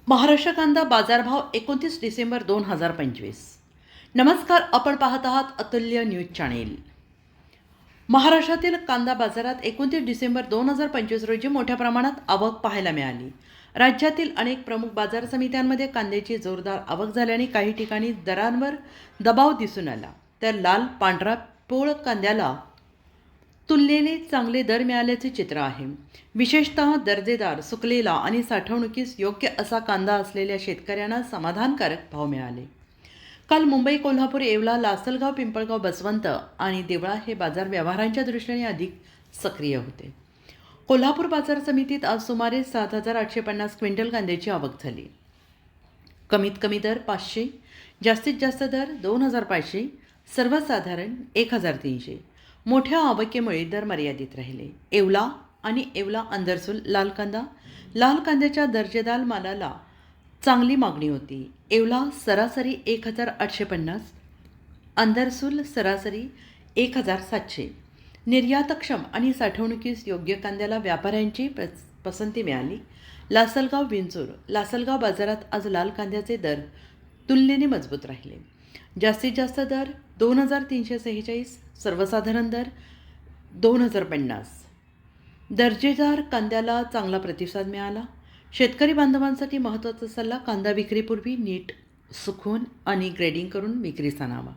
महाराष्ट्र कांदा बाजारभाव 29 डिसेंबर 2025. नमस्कार, आपण पाहत आहात अतुल्य न्यूज चॅनेल. महाराष्ट्रातील कांदा बाजारात 29 डिसेंबर 2025 रोजी मोठ्या प्रमाणात आवक पाहायला मिळाली. राज्यातील अनेक प्रमुख बाजार समित्यांमध्ये कांद्याची जोरदार आवक झाल्याने काही ठिकाणी दरांवर दबाव दिसून आला. तर लाल, पांढरा, पोळ कांद्याला तुलनेने चांगले दर मिळाल्याचे चित्र आहे. विशेषतः दर्जेदार, सुकलेला आणि साठवणुकीस योग्य असा कांदा असलेल्या शेतकऱ्यांना समाधानकारक भाव मिळाले. काल मुंबई, कोल्हापूर, येवला, लासलगाव, पिंपळगाव, बसवंत आणि देवळा हे बाजार व्यवहारांच्या दृष्टीने अधिक सक्रिय होते. कोल्हापूर बाजार समितीत आज सुमारे 7,850 क्विंटल कांद्याची आवक झाली. कमीत कमी दर 500, जास्तीत जास्त दर 2,500, सर्वसाधारण 1,300. मोठ्या आवकेमुळे दर मर्यादित राहिले. येवला आणि येवला अंदरसूल लाल कांद्याच्या दर्जेदार मालाला चांगली मागणी होती. येवला सरासरी 1,850, अंदरसूल सरासरी 1,700. निर्यातक्षम आणि साठवणुकीस योग्य कांद्याला व्यापाऱ्यांची पसंती मिळाली. लासलगाव बाजारात आज लाल कांद्याचे दर तुलनेने मजबूत राहिले. जास्तीत जास्त दर 2,346, सर्वसाधारण दर 2,050. दर्जेदार कांद्याला चांगला प्रतिसाद मिळाला. शेतकरी बांधवांसाठी महत्त्वाचा सल्ला: कांदा विक्रीपूर्वी नीट सुकवून आणि ग्रेडिंग करून विक्रीस आणावा.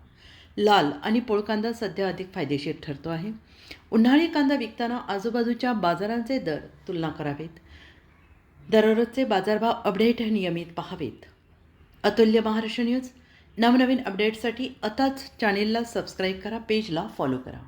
लाल आणि पोळ कांदा सध्या अधिक फायदेशीर ठरतो आहे. उन्हाळी कांदा विकताना आजूबाजूच्या बाजारांचे दर तुलना करावेत. दररोजचे बाजारभाव अपडेट नियमित पाहावेत. अतुल्य महाराष्ट्र न्यूज नवनवीन अपडेट्ससाठी आताच चॅनेलला सबस्क्राईब करा, पेजला फॉलो करा.